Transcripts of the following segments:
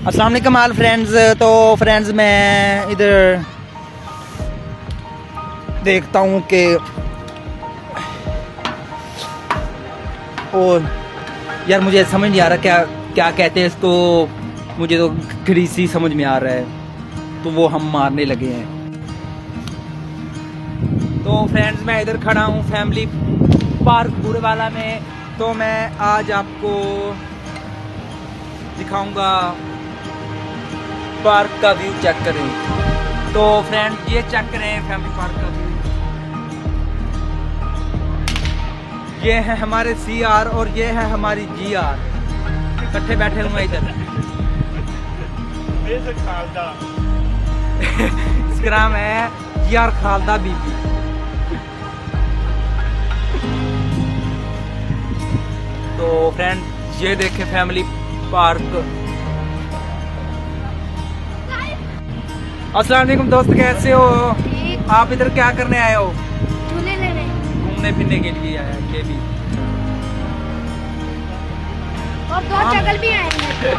अस्सलाम वालेकुम all friends. तो फ्रेंड्स मैं इधर देखता हूँ कि और यार मुझे समझ नहीं आ रहा क्या क्या कहते हैं इसको। मुझे तो ग्रीसी समझ में आ रहा है, तो वो हम मारने लगे हैं। तो फ्रेंड्स मैं इधर खड़ा हूँ फैमिली पार्क बुरेवाला में। तो मैं आज आपको दिखाऊंगा पार्क का व्यू। चेक करें तो फ्रेंड्स ये चेक करें फैमिली पार्क का व्यू। ये है हमारे CR और ये है हमारी GR, इकट्ठे बैठे हुए इधर। इसका नाम है GR खालदा बीबी। तो फ्रेंड ये देखें फैमिली पार्क। अस्सलाम वालेकुम दोस्त, कैसे हो आप? इधर क्या करने आए हो? झूले लेने, घूमने फिरने के लिए आया ये भी। और दो चगल भी आएंगे।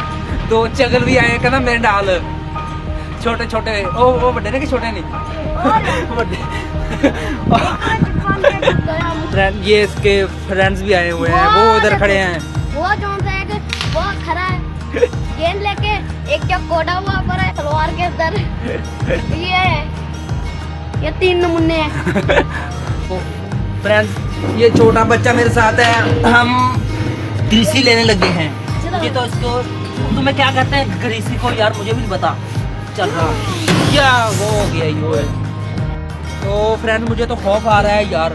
दो चगल भी आए कहना मेरे डाल छोटे छोटे। ओ बड़े ने कि छोटे नहीं बड़े। फ्रेंड ये इसके फ्रेंड्स भी आए हुए हैं, वो उधर खड़े हैं। वो जो वो खड़ा है गेंद लेके, एक क्या कोड़ा हुआ पर है तलवार के अंदर। ये 3 नमूने हैं। फ्रेंड्स ये छोटा बच्चा मेरे साथ है, हम ग्रीसी लेने लगे हैं। ये तो इसको तुम्हें क्या कहते हैं ग्रीसी को? यार मुझे भी नहीं पता चल रहा क्या वो हो गया ये। तो फ्रेंड मुझे तो खौफ आ रहा है यार,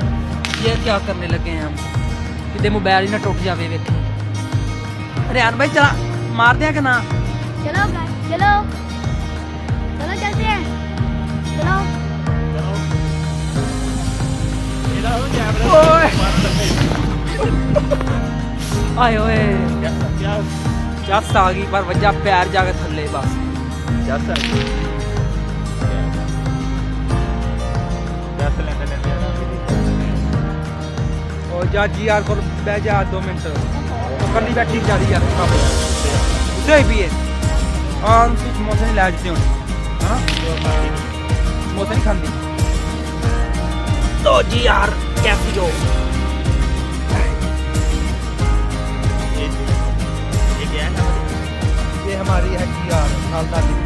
ये क्या करने लगे हैं हम? कितने मोबाइल ही ना टूट जावे वेखे। अरे यार भाई चला मार दिया कि ना? चलो चलो चलो चलते हैं, चलो। आए ओए जस आ गई पर वजह पैर जाके थल्ले बस। जस आ गई और जा GR को बह जा 2 मिनट। तो कली बैठी जा रही है उसे भी है। हाँ समोसे नहीं ला देते हूँ, हाँ समोसे नहीं खाती। तो GR कैसी हो? ये हमारी है GR खालदा बीबी।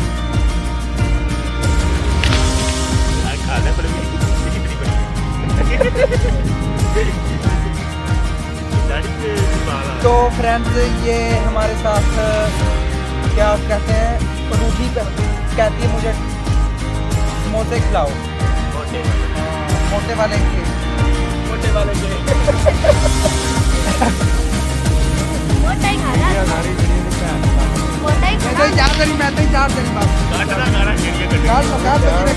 तो फ्रेंड्स ये हमारे साथ क्या कहते हैं पनूठी कहती है मुझे समोसे खिलाओ। मोटे वाले के मोटा ही खाना, मोटा ही खाना। चार दिन मैं तो चार दिन बाद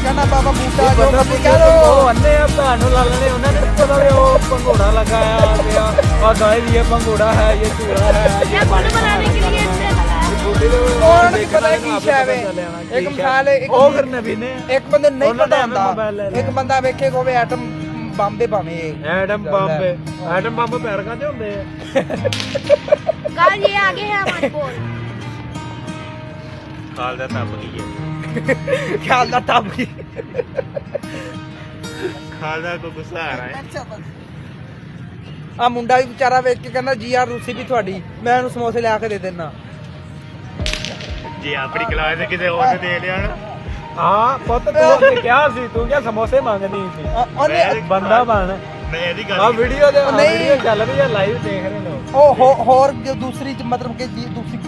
कहना बाबा बूटा जो कभी कह लो अन्ने भैनों लालने उन्होंने पता भी वो पंघोड़ा लगाया गया और गाय भी ये पंघोड़ा है, ये चूड़ा है, ये गुड़ बनाने के लिए इससे लगा है। और पता है की शायद एक मिसाल है ਉਹ ਫਿਰ ਨਵੀਂ ਨੇ एक बंदे नहीं ਉਹਨਾਂ पता ਨੇ ਹੁੰਦਾ ਮੋਬਾਈਲ ਲੈ ਲਿਆ। एक बंदा वेखे को एटम बम दे भाਵੇਂ ਐਟਮ ਬੰਬ ਪੈਰ ਕਾਹਦੇ ਹੁੰਦੇ ਆ? कल ये आगे है हमारे बोल। ਖਾਲਦਾ ਤੱਪ ਗਈ ਹੈ, ख्याल ना तब की ਖਾਲਦਾ ਕੋ ਗੁੱਸਾ ਆ ਰਿਹਾ ਹੈ। ਆ ਮੁੰਡਾ ਵੀ ਵਿਚਾਰਾ ਵੇਖ ਕੇ ਕਹਿੰਦਾ GR ਰੂਸੀ ਵੀ ਤੁਹਾਡੀ, ਮੈਂ ਉਹਨੂੰ ਸਮੋਸੇ ਲਿਆ ਕੇ ਦੇ ਦੇਣਾ। ਜੀ ਆਪਣੀ ਕਲਾਸ ਦੇ ਕਿਤੇ ਹੋਰ ਦੇ ਲਿਆ ਨਾ। ਹਾਂ ਪੁੱਤ ਤੂੰ ਕਿਹਾ ਸੀ, ਤੂੰ ਕਿਹਾ ਸਮੋਸੇ ਮੰਗਦੀ ਸੀ। ਉਹਨੇ ਬੰਦਾ ਬਣ। ਮੈਂ ਇਹਦੀ ਗੱਲ ਆ ਵੀਡੀਓ ਦੇ ਵੀਡੀਓ ਚੱਲ ਰਹੀ ਹੈ, ਲਾਈਵ ਦੇਖ ਰਹੇ ਲੋਕ। ਉਹ ਹੋਰ ਦੂਸਰੀ ਮਤਲਬ ਕਿ ਦੂਸਰੀ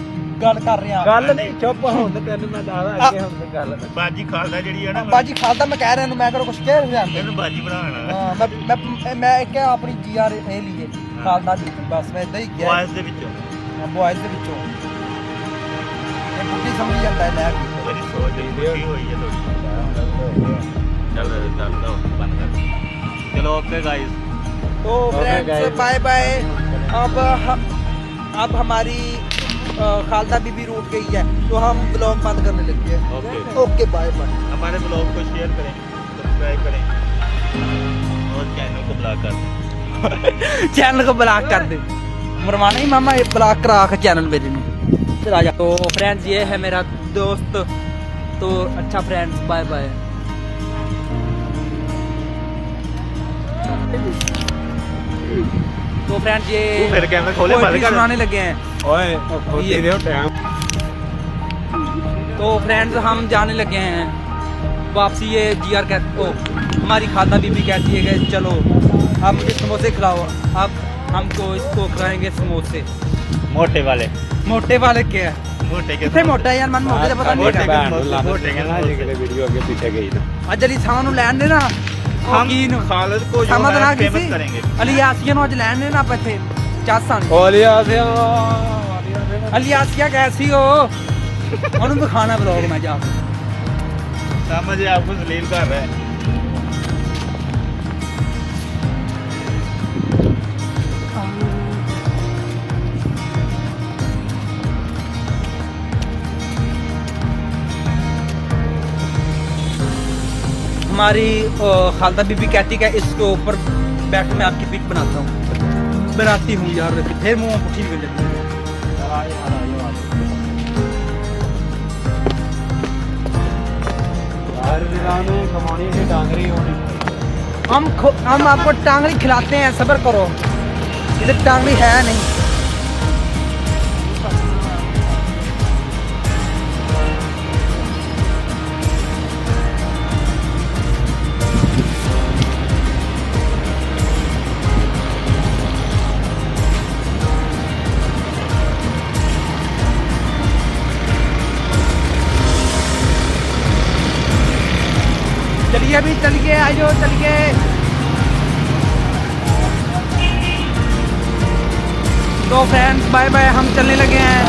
ਗੱਲ ਕਰ ਰਿਹਾ। ਗੱਲ ਨਹੀਂ ਚੁੱਪ ਹੋਣ ਤੇ ਤੈਨੂੰ ਮੈਂ ਦੱਸਦਾ ਅੱਗੇ ਹੁਣ ਗੱਲ। ਬਾਜੀ ਖਾਲਦਾ ਜਿਹੜੀ ਹੈ ਨਾ, ਬਾਜੀ ਖਾਲਦਾ ਮੈਂ ਕਹਿ ਰਿਹਾ ਇਹਨੂੰ, ਮੈਂ ਕਿਹੜਾ ਕੁਝ ਕਹਿ ਰਿਹਾ ਇਹਨੂੰ ਬਾਜੀ ਬਣਾਉਣਾ। ਹਾਂ ਮੈਂ ਇੱਕ ਆਪਣੀ GR ਇਹ ਲਈਏ ਖਾਲਦਾ ਦੀ, ਬਸ ਮੈਂ ਇਦਾਂ ਹੀ ਕਿਹਾ। ਬॉयਜ਼ ਦੇ ਵਿੱਚੋਂ ਬॉयਜ਼ ਦੇ ਵਿੱਚੋਂ ਇਹ ਬੁੱਢੀ ਸਮਝ ਜਾਂਦਾ ਹੈ ਲੈ ਕੇ। ਮੇਰੀ ਸੋਚ ਦੀ ਹੋਈ ਹੈ ਥੋੜੀ। ਚੱਲ ਦੋ ਬੰਦ ਕਰ। चलो ओके गाइस। तो फ्रेंड्स बाय बाय। अब हमारी खालदा बीबी रूठ गई है तो हम ब्लॉग बंद करने लगे हैं। Okay bye bye. हमारे ब्लॉग को शेयर करें, सब्सक्राइब करें और चैनल को ब्लॉक कर दें। चैनल को ब्लॉक कर दे। मरवाना ही मामा, ये ब्लॉक करा के चैनल मेरे ने। इधर आ जा। तो फ्रेंड्स ये है मेरा दोस्त, तो अच्छा फ्रेंड्स बाय बाय। तो फ्रेंड्स ये तू फिर कैमरा खोले बंद पोएट्री कर। सुनाने लगे हैं। ओए ये। दे टाइम। तो फ्रेंड्स हम जाने लगे हैं वापसी। ये जीआर हमारी खाला बीबी कहती है कि चलो आप मुझे समोसे खिलाओ। अब हमको इसको खिलाएंगे समोसे। मोटे वाले मोटे वाले क्या है? मोटे के कितने मोटा है यार, मन मोटे से पता नहीं मोटे है। मोटे के ना ये वीडियो आगे पीछे गई ना। ਅੱਜ ਅਲੀ ਸਾਂ ਨੂੰ ਲੈਣ ਦੇ ਨਾ हम ਕੀ ਨੂੰ खालिद को जो ਸਮਝ है ਨਾ फेमस ਕਿਸੇ करेंगे। ਅਲੀ ਆਸੀਆ ਨੂੰ ਅੱਜ ਲੈਣ ਦੇ ਨਾ ਆਪਾਂ ਇੱਥੇ ਚਾਸਾਂ ਨੂੰ। ओलिया से ਅਲੀ ਆਸੀਆ ਕੈਸੀ ਹੋ ਉਹਨੂੰ ਦਿਖਾਣਾ ਬਲੌਗ ਮੈਂ ਜਾ ਕੇ। समझ आपको जलील कर रहा है। हमारी खालदा बीबी कहती है इसके ऊपर बैठ मैं आपकी पिक बनाता हूँ। बनाती हूँ यार, फिर मुँह पुठी निकल जाती है। कमानी की डांगरी होनी। हम आपको टांगड़ी खिलाते हैं, सब्र करो। इधर टांगड़ी है नहीं। चलिए अभी चलिए, आइयो चलिए। तो फ्रेंड्स बाय बाय, हम चलने लगे हैं।